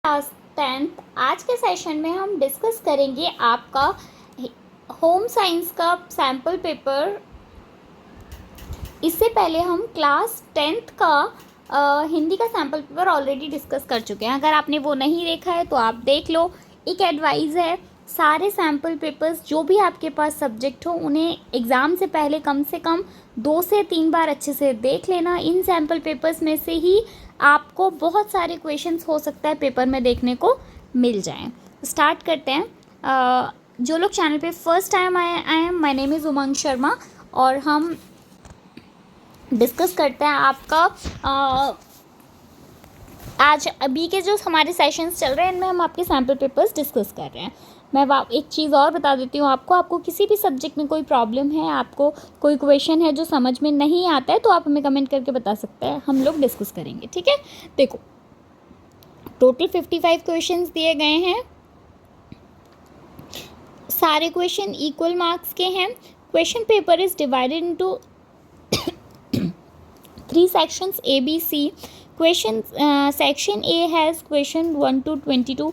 Class 10th आज के session में हम डिस्कस करेंगे आपका होम साइंस का सैम्पल पेपर। इससे पहले हम क्लास 10th का हिंदी का सैम्पल पेपर ऑलरेडी डिस्कस कर चुके हैं। अगर आपने वो नहीं देखा है तो आप देख लो। एक एडवाइस है, सारे सैम्पल पेपर्स जो भी आपके पास सब्जेक्ट हो उन्हें एग्ज़ाम से पहले कम से कम 2 से 3 बार अच्छे से देख लेना। इन सैम्पल पेपर्स में से ही आपको बहुत सारे क्वेश्चंस हो सकता है पेपर में देखने को मिल जाएं। स्टार्ट करते हैं। जो लोग चैनल पे फर्स्ट टाइम आए हैं, माय नेम इज़ उमंग शर्मा और हम डिस्कस करते हैं आपका आज अभी के जो हमारे सेशंस चल रहे हैं इनमें हम आपके सैम्पल पेपर्स डिस्कस कर रहे हैं। मैं एक चीज़ और बता देती हूँ आपको किसी भी सब्जेक्ट में कोई प्रॉब्लम है, आपको कोई क्वेश्चन है जो समझ में नहीं आता है तो आप हमें कमेंट करके बता सकते हैं, हम लोग डिस्कस करेंगे। ठीक है, देखो टोटल 55 क्वेश्चंस दिए गए हैं। सारे क्वेश्चन इक्वल मार्क्स के हैं। Question paper is divided into 3 sections A, B, C. Section A has question 1 to 22.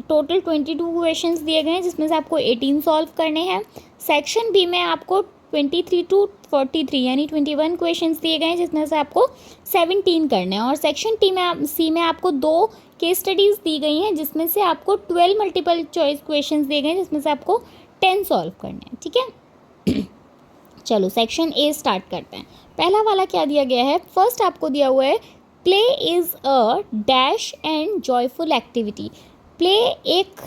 Total 22 questions दिए गए हैं जिसमें से आपको 18 सॉल्व करने हैं। सेक्शन बी में आपको 23 टू 43 यानी 21 क्वेश्चंस दिए गए हैं जिसमें से आपको 17 करने हैं। और सेक्शन सी में आपको 2 केस स्टडीज़ दी गई हैं जिसमें से आपको 12 मल्टीपल चॉइस क्वेश्चंस दिए गए हैं जिसमें से आपको 10 सॉल्व करने हैं। ठीक है, चलो सेक्शन ए स्टार्ट करते हैं। पहला वाला क्या दिया गया है, फर्स्ट आपको दिया हुआ है play is a dash and joyful activity. Play एक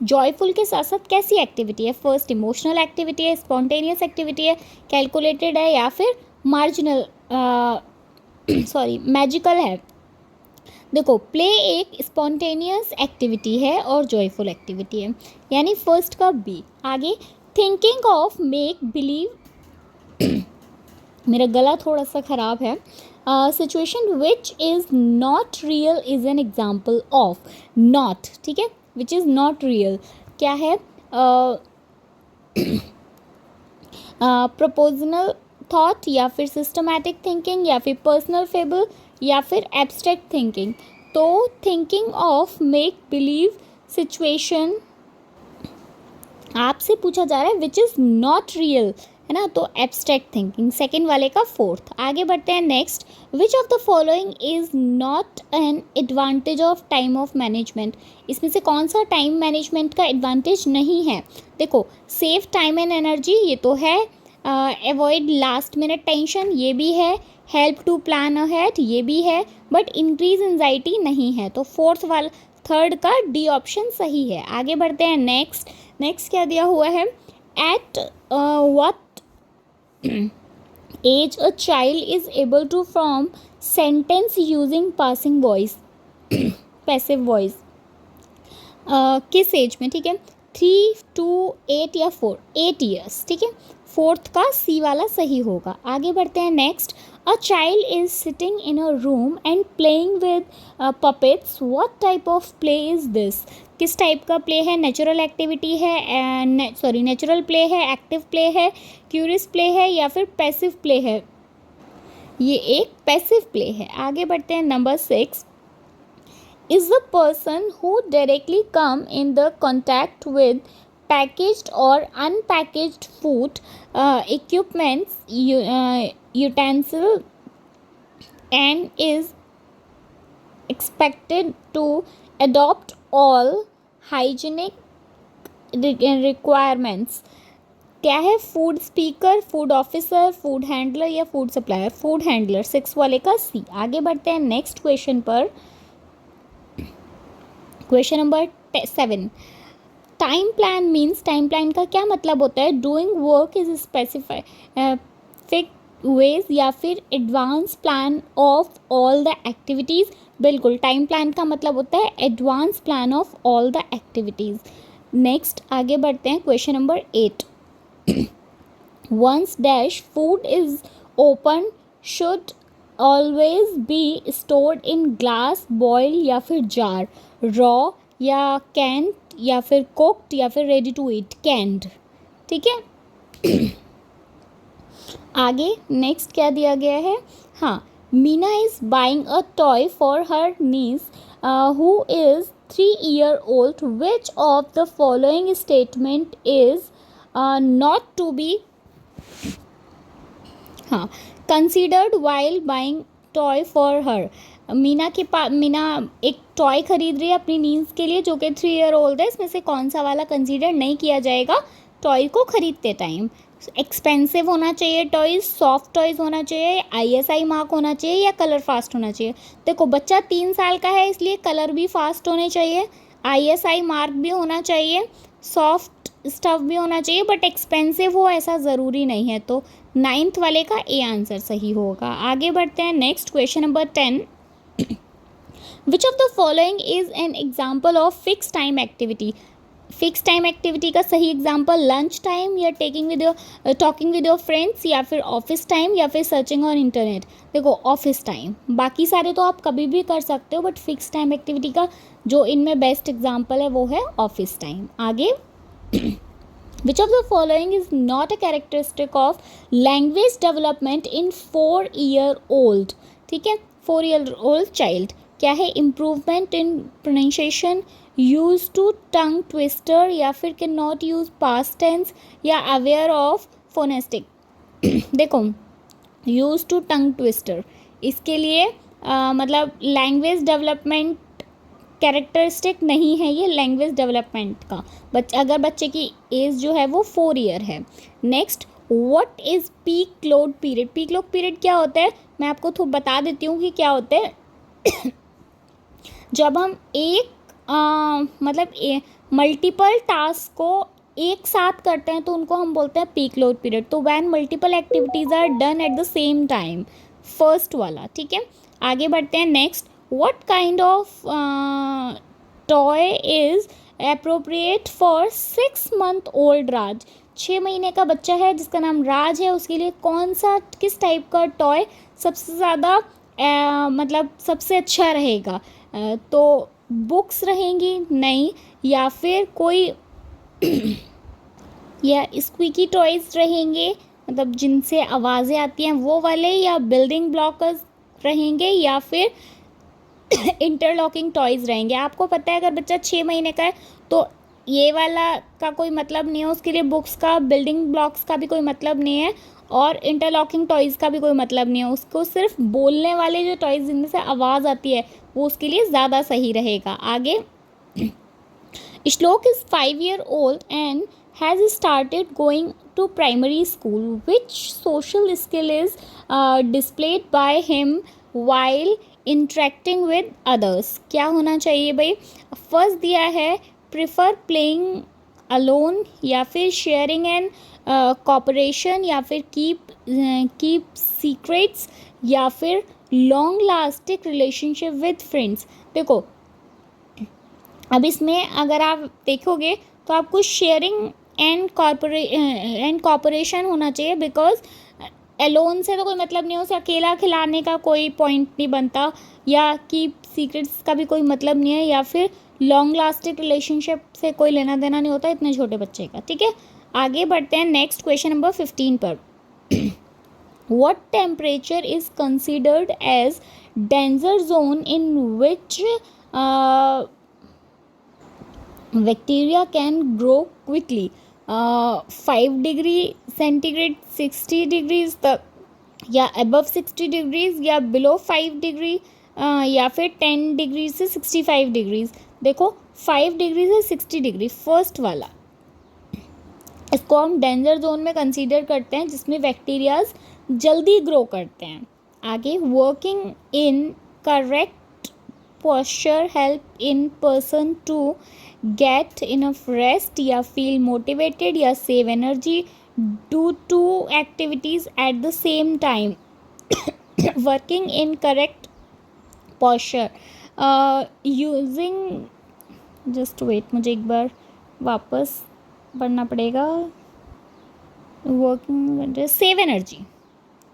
जॉयफुल के साथ साथ कैसी एक्टिविटी है? फर्स्ट इमोशनल एक्टिविटी है, स्पॉन्टेनियस एक्टिविटी है, कैलकुलेटेड है या फिर मार्जिनल मैजिकल है। देखो प्ले एक स्पॉन्टेनियस एक्टिविटी है और जॉयफुल एक्टिविटी है, यानी फर्स्ट का बी। आगे थिंकिंग ऑफ मेक बिलीव मेरा गला थोड़ा सा ख़राब है। Situation which is not real is an example of not. ठीक है, विच इज़ नॉट रियल क्या है? प्रपोजनल थॉट या फिर सिस्टमैटिक थिंकिंग या फिर पर्सनल फेबल या फिर एब्स्ट्रैक्ट थिंकिंग। तो thinking of make believe situation आपसे पूछा जा रहा है विच इज़ नॉट रियल, है ना, तो एब्स्ट्रैक्ट थिंकिंग सेकेंड वाले का फोर्थ। आगे बढ़ते हैं next. Which of the following is not an advantage of time of management. इसमें से कौन सा टाइम मैनेजमेंट का एडवांटेज नहीं है? देखो सेव टाइम एंड एनर्जी ये तो है, अवॉइड लास्ट मिनट टेंशन ये भी है, हेल्प टू प्लान अहेड ये भी है, बट इंक्रीज एंजाइटी नहीं है। तो फोर्थ वाला थर्ड का डी ऑप्शन सही है। आगे बढ़ते हैं नेक्स्ट क्या दिया हुआ है, eight what age a child is able to form sentence using passing voice passive voice। किस एज में? ठीक है, 3 to 8 या 4 8 ईयर्स। ठीक है, फोर्थ का सी वाला सही होगा। आगे बढ़ते हैं next. A child is sitting in a room and playing with puppets, what type of play is this? किस टाइप का प्ले है? नेचुरल एक्टिविटी है, नेचुरल प्ले है, एक्टिव प्ले है, क्यूरियस प्ले है या फिर पैसिव प्ले है? ये एक पैसिव प्ले है। आगे बढ़ते हैं number 6। Is the person who directly come in the contact with packaged or unpackaged food, equipments, utensil and is expected to adopt all hygienic requirements। क्या है? Food speaker, food officer, food handler या food supplier? Food handler 6 वाले का C. आगे बढ़ते हैं next question पर। Question number 7। Time plan means, time plan का क्या मतलब होता है? Doing work is specific ways या फिर advance plan of all the activities. बिल्कुल, टाइम प्लान का मतलब होता है advance plan of all the activities. Next आगे बढ़ते हैं question number 8। Once dash food is open should always be stored in glass, boil या फिर जार, रॉ या कैंड या फिर कुक्ड या फिर रेडी टू ईट, कैंड। ठीक है, आगे नेक्स्ट क्या दिया गया है? हाँ, Meena is buying a toy for her niece who is 3-year-old. Which of the following statement is not to be considered while buying toy for her? Meena एक toy खरीद रही है अपनी नीस के लिए जो कि 3-year-old है. इसमें से कौन सा वाला कंसीडर नहीं किया जाएगा टॉय को खरीदते टाइम? एक्सपेंसिव होना चाहिए टॉयज़, सॉफ्ट टॉयज़ होना चाहिए, ISI मार्क होना चाहिए या कलर फास्ट होना चाहिए? देखो बच्चा 3 साल का है इसलिए कलर भी फास्ट होने चाहिए, ISI मार्क भी होना चाहिए, सॉफ्ट स्टफ भी होना चाहिए, बट एक्सपेंसिव हो ऐसा ज़रूरी नहीं है. तो 9th वाले का ए आंसर सही होगा. आगे बढ़ते हैं. Next question number 10. Which of the following is an example of fix time activity? Fix time activity का सही एग्जाम्पल लंच टाइम या टॉकिंग विद योर फ्रेंड्स या फिर ऑफिस टाइम या फिर सर्चिंग ऑन इंटरनेट. देखो ऑफिस टाइम, बाकी सारे तो आप कभी भी कर सकते हो बट फिक्स टाइम एक्टिविटी का जो इनमें बेस्ट एग्जाम्पल है वो है ऑफिस टाइम. आगे. Which of the following is not a characteristic of language development in 4-year-old? ठीक है, 4-year-old child. क्या है? improvement in pronunciation, use to tongue twister या फिर can not use past tense या aware of phonetic. देखो use to tongue twister इसके लिए मतलब लैंग्वेज डेवलपमेंट कैरेक्टरिस्टिक नहीं है ये लैंग्वेज डेवलपमेंट का. अगर बच्चे की एज जो है वो 4 ईयर है. Next. What is peak load period? Peak load period क्या होता है मैं आपको तो बता देती हूँ कि क्या होता है. जब हम एक मतलब मल्टीपल टास्क को एक साथ करते हैं तो उनको हम बोलते हैं पीक लोड पीरियड. तो when multiple activities are done at the same time, first वाला. ठीक है, आगे बढ़ते हैं. Next. What kind of toy is appropriate for 6-month-old Raj? 6 महीने का बच्चा है जिसका नाम राज है, उसके लिए कौन सा किस टाइप का टॉय सबसे ज़्यादा मतलब सबसे अच्छा रहेगा? तो बुक्स रहेंगी नहीं, या फिर कोई या स्क्वीकी टॉयज़ रहेंगे मतलब जिनसे आवाज़ें आती हैं वो वाले, या बिल्डिंग ब्लॉकर्स रहेंगे, या फिर इंटरलॉकिंग टॉयज़ रहेंगे. आपको पता है अगर बच्चा 6 महीने का है तो ये वाला का कोई मतलब नहीं है उसके लिए, बुक्स का, बिल्डिंग ब्लॉक्स का भी कोई मतलब नहीं है और इंटरलॉकिंग टॉयज़ का भी कोई मतलब नहीं है. उसको सिर्फ बोलने वाले जो टॉयज़ जिनमें से आवाज़ आती है वो उसके लिए ज़्यादा सही रहेगा. आगे. श्लोक is 5 year old and has started going to primary school. Which social skill is displayed by him while interacting with others? क्या होना चाहिए भाई? फर्स्ट दिया है प्रिफर प्लेइंग अलोन या फिर शेयरिंग एंड कॉपरेशन या फिर कीप सीक्रेट्स या फिर long lasting relationship with friends. देखो अब इसमें अगर आप देखोगे तो आपको शेयरिंग एंड कॉपरेशन होना चाहिए, बिकॉज एलोन से तो कोई मतलब नहीं है, उसे अकेला खिलाने का कोई पॉइंट नहीं बनता, या कीप सीक्रेट्स का भी कोई मतलब नहीं है, या फिर लॉन्ग लास्टिंग रिलेशनशिप से कोई लेना देना नहीं होता इतने छोटे बच्चे का. ठीक है, आगे बढ़ते हैं. नेक्स्ट क्वेश्चन नंबर 15 पर. What temperature is considered as danger zone in which bacteria can grow quickly? 5 degree centigrade 60 degrees तक, या अबव 60 डिग्रीज, या बिलो 5 डिग्री, या फिर 10 डिग्री से 65 डिग्रीज. देखो 5 डिग्री से 60 डिग्री फर्स्ट वाला, इसको हम डेंजर जोन में कंसीडर करते हैं जिसमें बैक्टीरियाज जल्दी ग्रो करते हैं. आगे. Working in correct posture help in person to get enough rest या feel motivated या save energy, do 2 activities at the same time. Working in correct posture, using, just wait मुझे एक बार वापस पढ़ना पड़ेगा. Working save energy.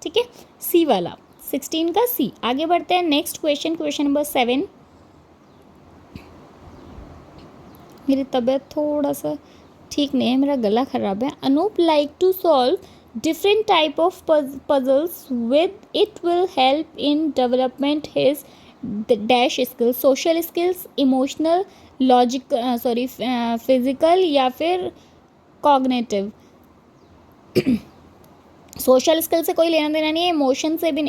ठीक है, सी वाला 16 का सी. आगे बढ़ते हैं. Next question, question number 7. मेरी तबीयत थोड़ा सा ठीक नहीं है, मेरा गला ख़राब है. Anoop like to solve different type of puzzles with it will help in development his dash skills, social skills, emotional, logic physical या फिर cognitive. सोशल स्किल से कोई लेना देना नहीं है, इमोशनल से भी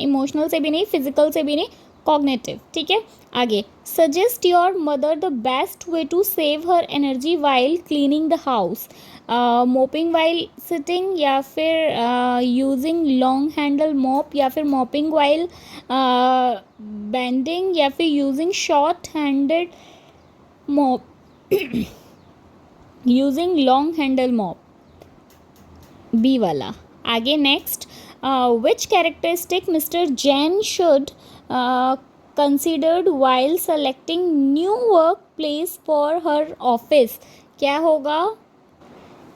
नहीं, फिजिकल से भी नहीं, कॉग्निटिव. ठीक है. आगे, suggest your mother the best way to save her energy while cleaning the house. Mopping while sitting, या फिर यूजिंग लॉन्ग हैंडल मॉप, या फिर मॉपिंग वाइल बेंडिंग, या फिर using short handed mop, using long handle mop. B वाला. आगे next, which characteristic mister Jain should considered while selecting new work place for her office. क्या होगा?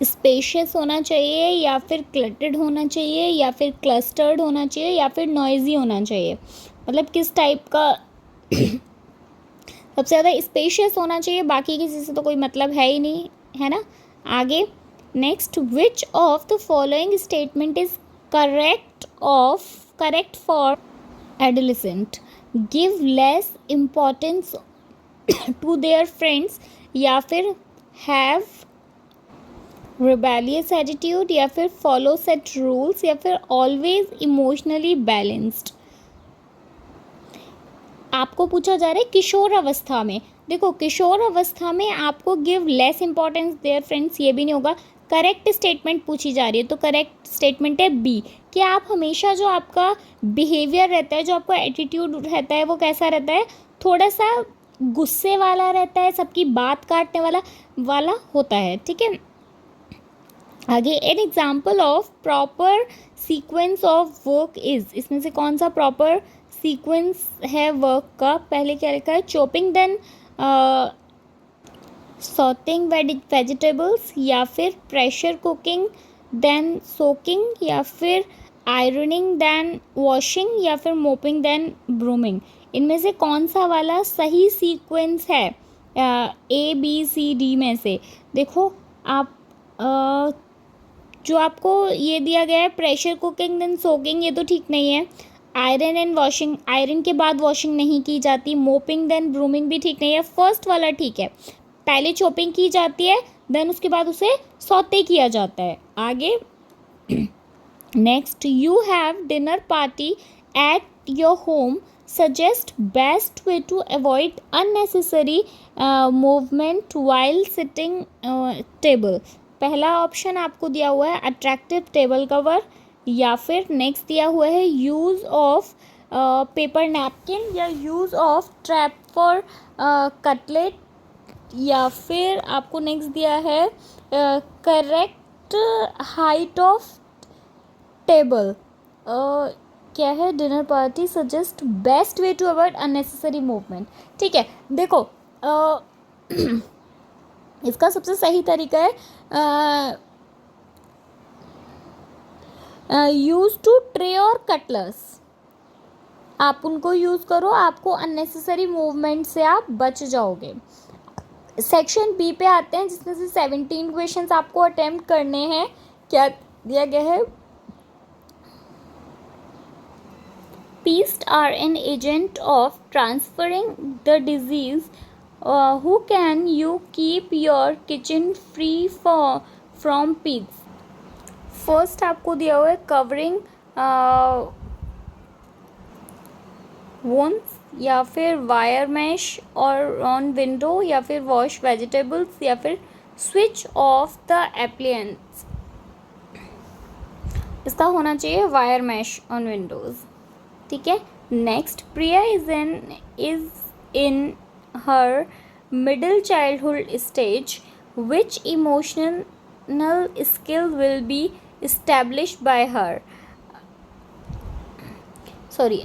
स्पेशियस होना चाहिए, या फिर क्लटर्ड होना चाहिए, या फिर क्लस्टर्ड होना चाहिए, या फिर नॉइजी होना चाहिए. मतलब किस टाइप का सबसे ज़्यादा स्पेशियस होना चाहिए, बाकी किसी से तो कोई मतलब है ही नहीं, है ना. आगे next, which of the following statement is correct for adolescent. Give less importance to their friends, या फिर हैव रिबेलियस एटीट्यूड, या फिर फॉलो सेट रूल्स, या फिर ऑलवेज इमोशनली बैलेंस्ड. आपको पूछा जा रहा है किशोर अवस्था में. देखो, किशोर अवस्था में आपको give less importance their friends ये भी नहीं होगा. करेक्ट स्टेटमेंट पूछी जा रही है, तो करेक्ट स्टेटमेंट है बी, कि आप हमेशा जो आपका बिहेवियर रहता है, जो आपका एटीट्यूड रहता है, वो कैसा रहता है? थोड़ा सा गुस्से वाला रहता है, सबकी बात काटने वाला होता है. ठीक है. आगे, an example of proper sequence of work is. इसमें से कौन सा प्रॉपर सीक्वेंस है वर्क का? पहले क्या लिखा है? चॉपिंग देन सॉटिंग वेजिटेबल्स, या फिर प्रेशर कुकिंग देन सोकिंग, या फिर आयरनिंग देन वॉशिंग, या फिर मोपिंग देन ब्रूमिंग. इनमें से कौन सा वाला सही सीक्वेंस है ए बी सी डी में से? देखो, आप जो आपको ये दिया गया है प्रेशर कुकिंग देन सोकिंग, ये तो ठीक नहीं है. आयरन एंड वॉशिंग, आयरन के बाद वॉशिंग नहीं की जाती. मोपिंग देन ब्रूमिंग भी ठीक नहीं है. फर्स्ट वाला ठीक है, पहले चॉपिंग की जाती है, देन उसके बाद उसे सौते किया जाता है. आगे next, you have dinner party at your home, suggest best way to avoid unnecessary movement while sitting table. पहला ऑप्शन आपको दिया हुआ है अट्रैक्टिव टेबल कवर, या फिर नेक्स्ट दिया हुआ है यूज़ ऑफ पेपर नैपकिन, या use of trap for cutlet, या फिर आपको नेक्स्ट दिया है करेक्ट हाइट ऑफ टेबल. क्या है? Dinner party suggest best way to avoid unnecessary movement. ठीक है. देखो, इसका सबसे सही तरीका है यूज़ टू ट्रे और कटलर्स. आप उनको यूज़ करो, आपको अननेसेसरी मूवमेंट से आप बच जाओगे. सेक्शन बी पे आते हैं, जिसमें से 17 क्वेश्चंस आपको अटेम्प्ट करने हैं. क्या दिया गया है? Pests are an agent of transferring the disease. Who can you keep your kitchen free from pests? First आपको दिया हुआ है कवरिंग वोन्स, या फिर वायर मैश और ऑन विंडो, या फिर वॉश वेजिटेबल्स, या फिर स्विच ऑफ द एप्लियंस. इसका होना चाहिए वायर मैश ऑन विंडोज़. ठीक है. Next, Priya is in her middle childhood stage. Which emotional skill will be established by her,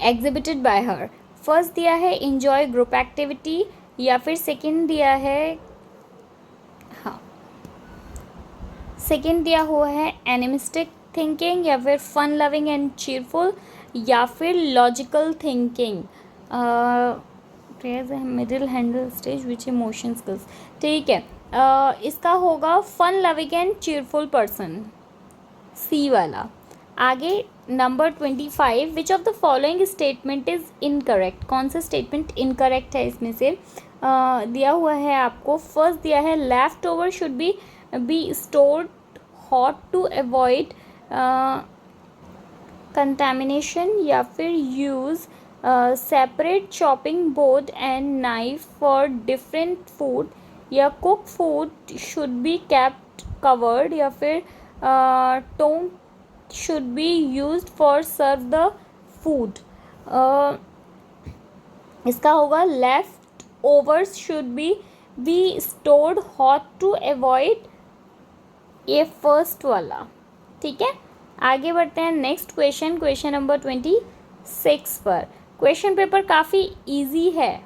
exhibited by her. First दिया है enjoy group activity, या फिर second दिया है सेकंड दिया हुआ है एनिमिस्टिक थिंकिंग, या फिर फन लविंग एंड चीयरफुल, या फिर logical thinking. Middle handle stage which emotion skills. ठीक है. इसका होगा fun loving and cheerful person, C वाला. आगे number 25, which of the following statement is incorrect, कौन सा स्टेटमेंट इनकरेक्ट है इसमें से? दिया हुआ है आपको, फर्स्ट दिया है left over should be stored hot to avoid contamination, या फिर use separate chopping board and knife for different food, या cook food should be kept covered, या फिर Tong should be used for serve the food. इसका होगा left overs should be stored hot to avoid, ये first वाला, ठीक है। आगे बढ़ते हैं नेक्स्ट क्वेश्चन, क्वेश्चन नंबर 26 पर। क्वेश्चन पेपर काफ़ी इजी है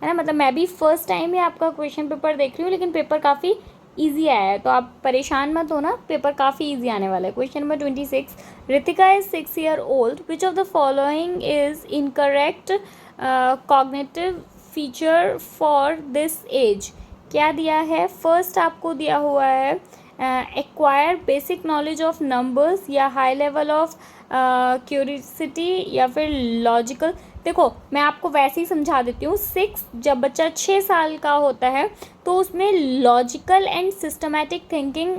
ना, मतलब मैं भी फर्स्ट टाइम ही आपका क्वेश्चन पेपर देख रही हूँ, लेकिन पेपर काफ़ी इजी आया है, तो आप परेशान मत हो ना, पेपर काफ़ी इजी आने वाला है। Question number 26, Ritika is 6 year old, which of the following is incorrect cognitive feature for this age? क्या दिया है? फर्स्ट आपको दिया हुआ है acquire basic knowledge of numbers, या हाई लेवल ऑफ क्यूरियोसिटी, या फिर लॉजिकल। देखो मैं आपको वैसे ही समझा देती हूँ। जब बच्चा 6 साल का होता है तो उसमें लॉजिकल एंड सिस्टमैटिक थिंकिंग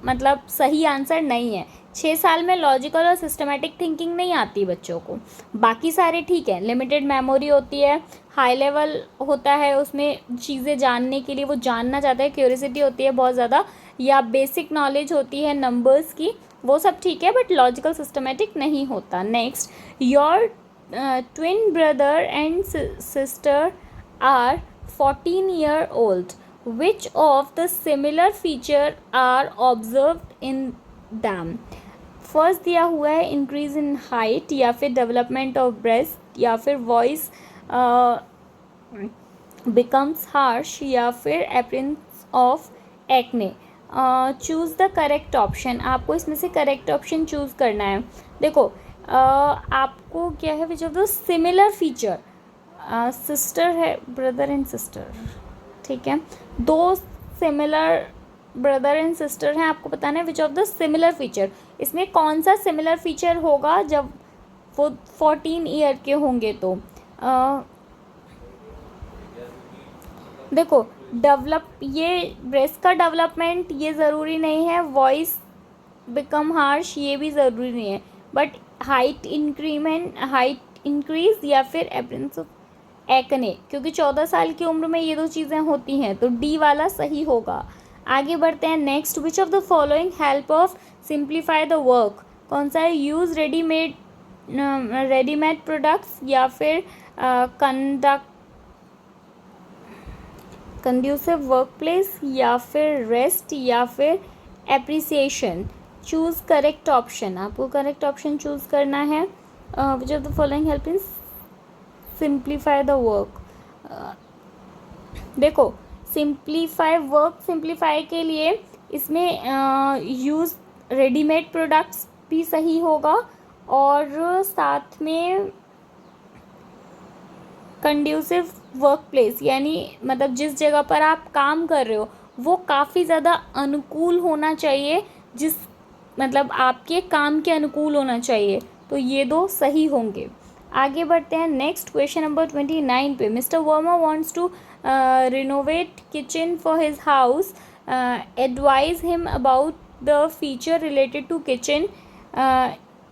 मतलब सही आंसर नहीं है। 6 साल में लॉजिकल और सिस्टमैटिक थिंकिंग नहीं आती बच्चों को, बाकी सारे ठीक है। लिमिटेड मेमोरी होती है, हाई लेवल होता है, उसमें चीज़ें जानने के लिए वो जानना चाहता है, क्यूरियोसिटी होती है बहुत ज़्यादा, या बेसिक नॉलेज होती है नंबर्स की, वो सब ठीक है, बट लॉजिकल सिस्टमैटिक नहीं होता। Next, your twin brother and sister are 14 year old, which of the similar feature are observed in them? First दिया हुआ है इंक्रीज इन हाइट, या फिर डेवलपमेंट ऑफ ब्रेस्ट, या फिर वॉइस बिकम्स हार्श, या फिर appearance of acne. Choose the correct option, आपको इसमें से करेक्ट ऑप्शन चूज़ करना है। देखो आपको क्या है, विच of the similar feature, sister है, ब्रदर एंड सिस्टर, ठीक है, दो सिमिलर ब्रदर एंड सिस्टर हैं, आपको बताना है विच ऑफ द सिमिलर फीचर, इसमें कौन सा सिमिलर फीचर होगा जब वो 14 ईयर के होंगे। तो देखो ये ब्रेस्ट का डेवलपमेंट ये ज़रूरी नहीं है, वॉइस बिकम हार्श ये भी ज़रूरी नहीं है, बट हाइट इंक्रीज या फिर अपीयरेंस ऑफ एक्ने, क्योंकि 14 साल की उम्र में ये दो चीज़ें होती हैं, तो डी वाला सही होगा। आगे बढ़ते हैं next, which of the following help of simplify the work, कौन सा है? यूज़ रेडीमेड प्रोडक्ट्स, या फिर कंड्यूसिव वर्क प्लेस, या फिर रेस्ट, या फिर एप्रिसिएशन। चूज़ करेक्ट ऑप्शन, आपको करेक्ट ऑप्शन चूज़ करना है। विच of the following help in simplify the work. देखो सिंप्लीफाई के लिए इसमें यूज़ रेडीमेड प्रोडक्ट्स भी सही होगा, और साथ में कंड्यूसिव वर्क प्लेस, यानी मतलब जिस जगह पर आप काम कर रहे हो वो काफ़ी ज़्यादा अनुकूल होना चाहिए, मतलब आपके काम के अनुकूल होना चाहिए, तो ये दो सही होंगे। आगे बढ़ते हैं नेक्स्ट, क्वेश्चन नंबर 29 पे। Mister Verma wants to renovate kitchen for his house, advise him about the feature related to kitchen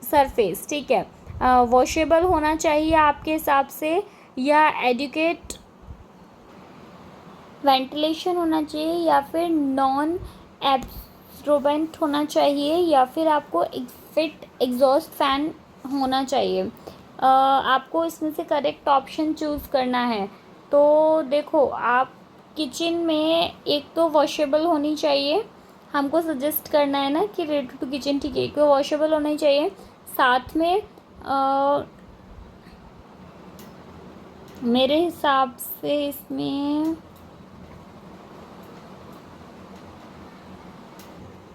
surface, ठीक है। वॉशेबल होना चाहिए आपके हिसाब से, या एडुकेट वेंटिलेशन होना चाहिए, या फिर नॉन एब्सॉर्बेंट होना चाहिए, या फिर आपको फिट एग्जॉस्ट फैन होना चाहिए। आपको इसमें से करेक्ट ऑप्शन चूज़ करना है। तो देखो आप किचन में एक तो वॉशेबल होनी चाहिए, हमको सजेस्ट करना है ना कि रिलेटेड टू किचन, ठीक है, एक तो वॉशेबल होनी चाहिए, साथ में मेरे हिसाब से इसमें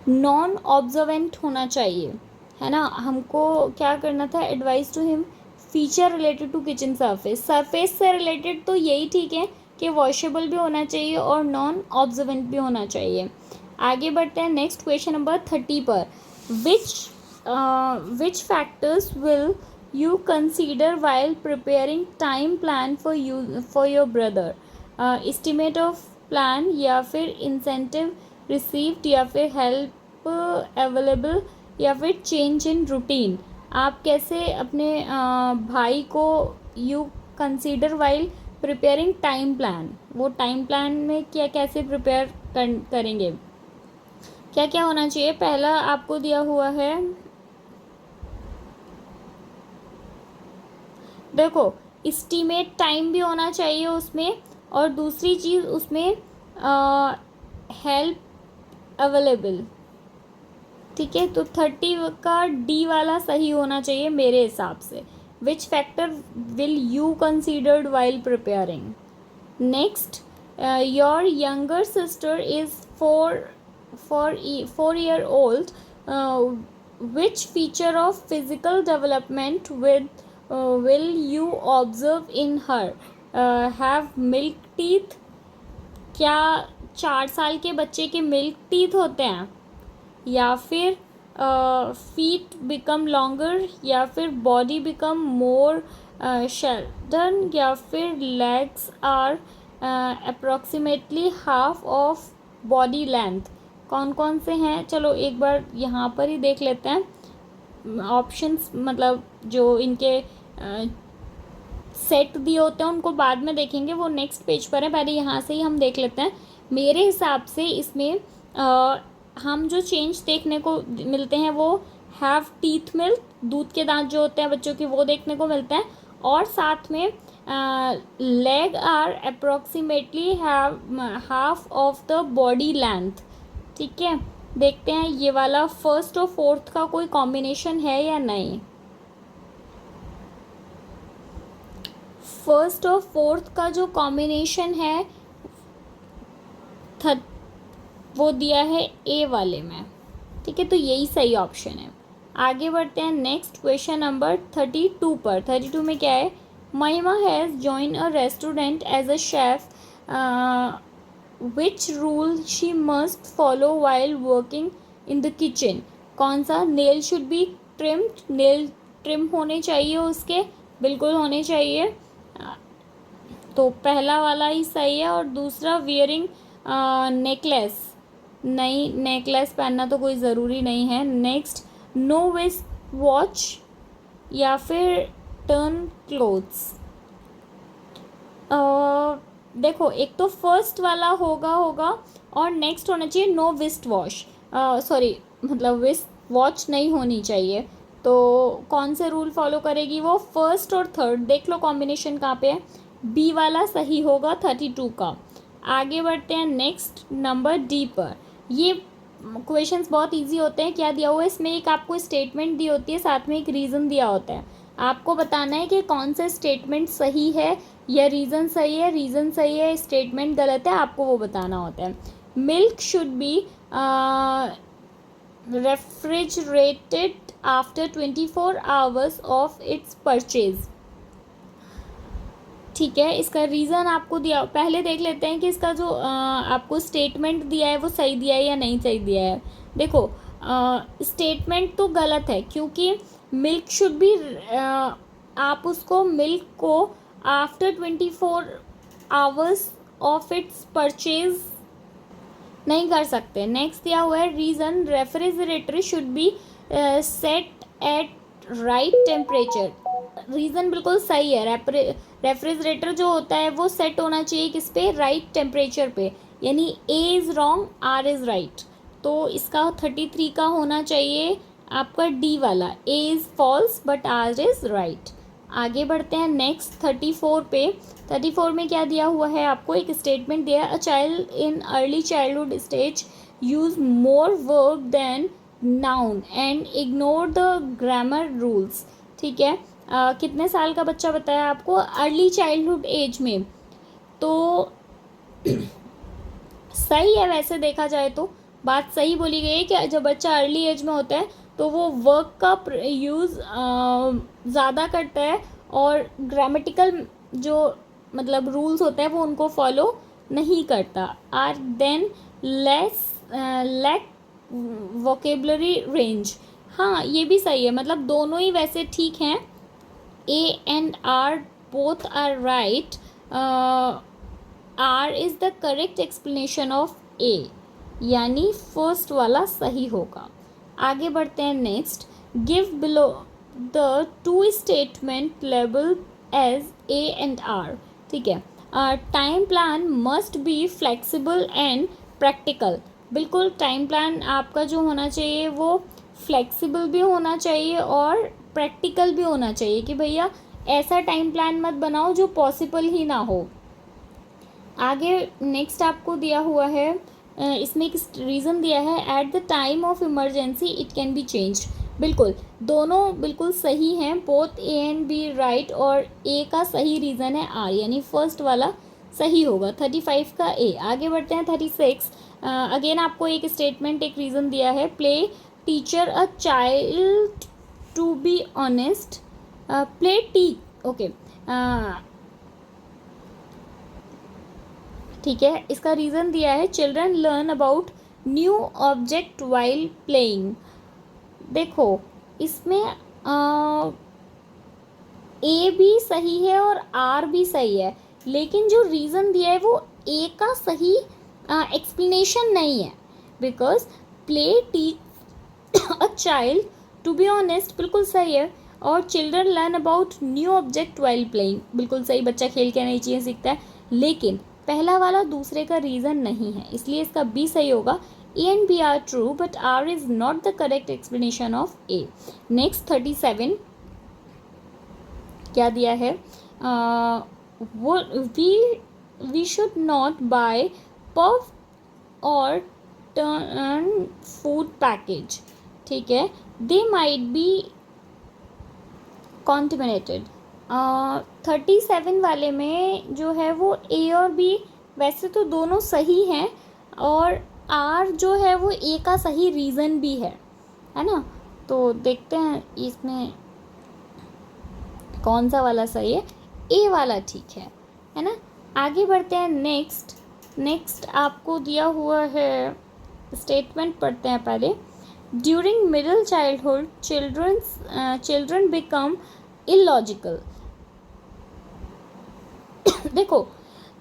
नॉन ऑब्जर्वेंट होना चाहिए, है ना। हमको क्या करना था, advice to him feature related to kitchen surface से रिलेटेड, तो यही ठीक है कि वॉशेबल भी होना चाहिए और नॉन ऑब्जर्वेंट भी होना चाहिए। आगे बढ़ते हैं नेक्स्ट, क्वेश्चन नंबर 30 पर। विच which factors will you consider while preparing time plan for your brother? Estimate of plan, या फिर incentive received, या फिर help available, या फिर change in routine? आप कैसे अपने भाई को you consider while preparing time plan? वो time plan में क्या कैसे prepare करेंगे? क्या क्या होना चाहिए? पहला आपको दिया हुआ है, देखो इस्टीमेट टाइम भी होना चाहिए उसमें, और दूसरी चीज़ उसमें हेल्प अवेलेबल। ठीक है, तो 30 का डी वाला सही होना चाहिए मेरे हिसाब से। Which factor will you considered while preparing? Next, your younger sister is 4 year old. Which feature of physical development will you observe in her? Have milk teeth? क्या 4 साल के बच्चे के मिल्क टीथ होते हैं? या फिर फीट बिकम लॉन्गर, या फिर बॉडी बिकम मोर शेल्डन, या फिर legs are approximately half of body length? कौन कौन से हैं? चलो एक बार यहाँ पर ही देख लेते हैं ऑप्शंस, मतलब जो इनके सेट दिए होते हैं उनको बाद में देखेंगे, वो नेक्स्ट पेज पर है, पहले यहाँ से ही हम देख लेते हैं। मेरे हिसाब से इसमें हम जो चेंज देखने को मिलते हैं वो हैव टीथ मिल्क, दूध के दांत जो होते हैं बच्चों के वो देखने को मिलते हैं, और साथ में leg are approximately have half of the body length. ठीक है, देखते हैं ये वाला फर्स्ट और फोर्थ का कोई कॉम्बिनेशन है या नहीं। फर्स्ट और फोर्थ का जो कॉम्बिनेशन है वो दिया है ए वाले में। ठीक है, तो यही सही ऑप्शन है। आगे बढ़ते हैं नेक्स्ट क्वेश्चन नंबर 32 पर। 32 में क्या है? Mahima has join a restaurant as a chef, which rule she must follow while working in the kitchen? कौन सा? Nail should be trimmed, nail trim होने चाहिए उसके, बिल्कुल होने चाहिए, तो पहला वाला ही सही है। और दूसरा वियरिंग नेकलेस, नहीं नेकलेस पहनना तो कोई ज़रूरी नहीं है। नेक्स्ट, नो वेस्ट वॉच, या फिर टर्न क्लोथ्स? देखो एक तो फर्स्ट वाला होगा और नेक्स्ट होना चाहिए नो वेस्ट वॉश, सॉरी मतलब वेस्ट वॉच नहीं होनी चाहिए। तो कौन से रूल फॉलो करेगी वो? फर्स्ट और थर्ड देख लो कॉम्बिनेशन कहाँ पे है, बी वाला सही होगा 32 का। आगे बढ़ते हैं नेक्स्ट नंबर डी पर। ये क्वेश्चंस बहुत इजी होते हैं। क्या दिया हुआ है इसमें? एक आपको स्टेटमेंट दी होती है, साथ में एक रीज़न दिया होता है, आपको बताना है कि कौन सा स्टेटमेंट सही है या रीज़न सही है। रीज़न सही है, स्टेटमेंट गलत है, आपको वो बताना होता है। Milk should be refrigerated after 24 hours of its purchase. ठीक है, इसका रीज़न आपको दिया, पहले देख लेते हैं कि इसका जो आपको स्टेटमेंट दिया है वो सही दिया है या नहीं सही दिया है। देखो स्टेटमेंट तो गलत है, क्योंकि मिल्क शुड बी, आप उसको मिल्क को after 24 hours of its purchase नहीं कर सकते। नेक्स्ट दिया हुआ है reason, refrigerator should be set at right temperature. Reason बिल्कुल सही है, रेफ्रिजरेटर जो होता है वो सेट होना चाहिए किस पे? राइट टेम्परेचर पे, यानी A is wrong, R is right. तो इसका 33 का होना चाहिए आपका डी वाला, A is false but R is right. आगे बढ़ते हैं नेक्स्ट 34 पे। 34 में क्या दिया हुआ है आपको? एक स्टेटमेंट दिया है, a child in early childhood stage use more verb than noun and ignore the grammar rules. ठीक है, कितने साल का बच्चा बताया आपको? अर्ली चाइल्डहुड एज में, तो सही है वैसे देखा जाए तो, बात सही बोली गई है कि जब बच्चा अर्ली एज में होता है तो वो वर्क का यूज़ ज़्यादा करता है, और ग्रामेटिकल जो मतलब रूल्स होते हैं वो उनको फॉलो नहीं करता। R then less lack vocabulary range, हाँ ये भी सही है, मतलब दोनों ही वैसे ठीक हैं, A and R both are right, R is the correct explanation of A, यानी फर्स्ट वाला सही होगा। आगे बढ़ते हैं next, give below the two statement label as A and R, ठीक है। Time plan must be flexible and practical, बिल्कुल टाइम प्लान आपका जो होना चाहिए वो फ्लेक्सिबल भी होना चाहिए और प्रैक्टिकल भी होना चाहिए, कि भैया ऐसा टाइम प्लान मत बनाओ जो पॉसिबल ही ना हो। आगे नेक्स्ट आपको दिया हुआ है, इसमें एक रीज़न दिया है, at the time of emergency it can be changed, बिल्कुल दोनों बिल्कुल सही हैं, both A and B right, और ए का सही रीज़न है आर, यानी फर्स्ट वाला सही होगा। 35 का ए। आगे बढ़ते हैं 36। अगेन आपको एक स्टेटमेंट, एक रीज़न दिया है, play teacher a child to be honest, play tea, okay ठीक है। इसका रीज़न दिया है, children learn about new object while playing. देखो इसमें ए भी सही है और आर भी सही है, लेकिन जो रीज़न दिया है वो ए का सही एक्सप्लेनेशन नहीं है, because play teach a child to be honest बिल्कुल सही है, और children learn about new object while playing बिल्कुल सही, बच्चा खेल के नई चीज़ें सीखता है, लेकिन पहला वाला दूसरे का रीज़न नहीं है, इसलिए इसका बी सही होगा। A and B are true but R is not the correct explanation of A. Next 37 क्या दिया है, वो we should not buy puff और टर्न फूड पैकेज, ठीक है, दे माइट बी कॉन्टिमिनेटेड। 37 वाले में जो है वो ए और बी वैसे तो दोनों सही हैं, और आर जो है वो ए का सही रीज़न भी है ना। तो देखते हैं इसमें कौन सा वाला सही है, ए वाला ठीक है ना। आगे बढ़ते हैं नेक्स्ट आपको दिया हुआ है स्टेटमेंट, पढ़ते हैं पहले। During middle childhood children become illogical. देखो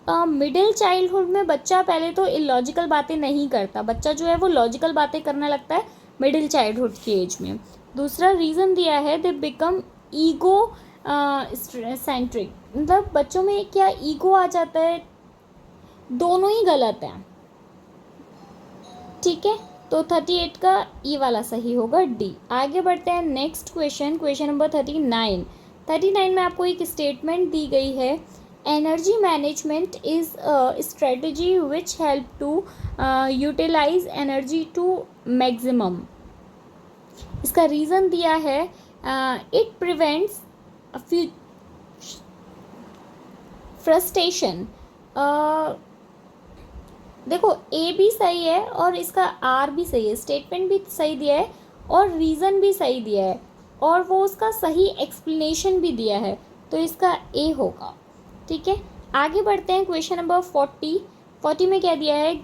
मिडिल चाइल्डहुड में बच्चा पहले तो इलॉजिकल बातें नहीं करता, बच्चा जो है वो लॉजिकल बातें करने लगता है मिडिल चाइल्डहुड की एज में। दूसरा रीज़न दिया है, दे बिकम ईगो सेंट्रिक, मतलब बच्चों में क्या ईगो आ जाता है, दोनों ही गलत हैं, ठीक है। तो 38 का ई वाला सही होगा, डी। आगे बढ़ते हैं नेक्स्ट क्वेश्चन नंबर 39 में आपको एक स्टेटमेंट दी गई है, energy management is a strategy which help to utilise energy to maximum. इसका रीज़न दिया है, इट प्रिवेंट्स फ्रस्ट्रेशन। देखो ए भी सही है और इसका आर भी सही है, स्टेटमेंट भी सही दिया है और रीज़न भी सही दिया है, और वो उसका सही एक्सप्लेनेशन भी दिया है, तो इसका ए होगा, ठीक है। आगे बढ़ते हैं क्वेश्चन नंबर 40 में क्या दिया है,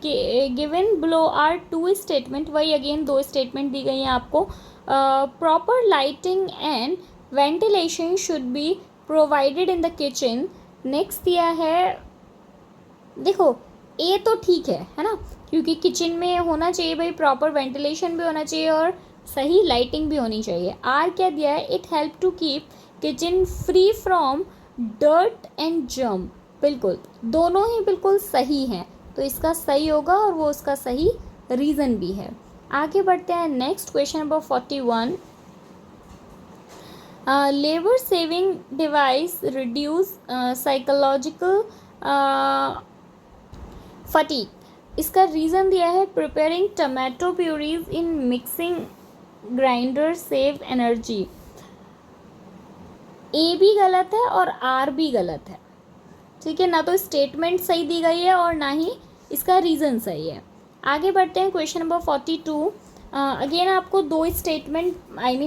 given below are two statement, वही अगेन दो स्टेटमेंट दी गई हैं आपको, proper lighting and ventilation should be provided in the kitchen. Next दिया है, देखो ए तो ठीक है ना, क्योंकि किचन में होना चाहिए भाई, प्रॉपर वेंटिलेशन भी होना चाहिए और सही लाइटिंग भी होनी चाहिए। आर क्या दिया है, it help to keep kitchen free from dirt and germ, बिल्कुल दोनों ही बिल्कुल सही हैं, तो इसका सही होगा और वो उसका सही रीज़न भी है। आगे बढ़ते हैं next question number 41, labour saving device reduce psychological fatigue. इसका रीज़न दिया है, preparing tomato purees in mixing grinder save energy. A भी गलत है और आर भी गलत है, ठीक है, ना तो स्टेटमेंट सही दी गई है और ना ही इसका रीज़न सही है। आगे बढ़ते हैं क्वेश्चन नंबर 42। अगेन आपको दो स्टेटमेंट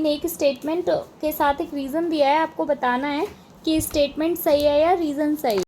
एक स्टेटमेंट के साथ एक रीज़न दिया है, आपको बताना है कि स्टेटमेंट सही है या रीज़न सही।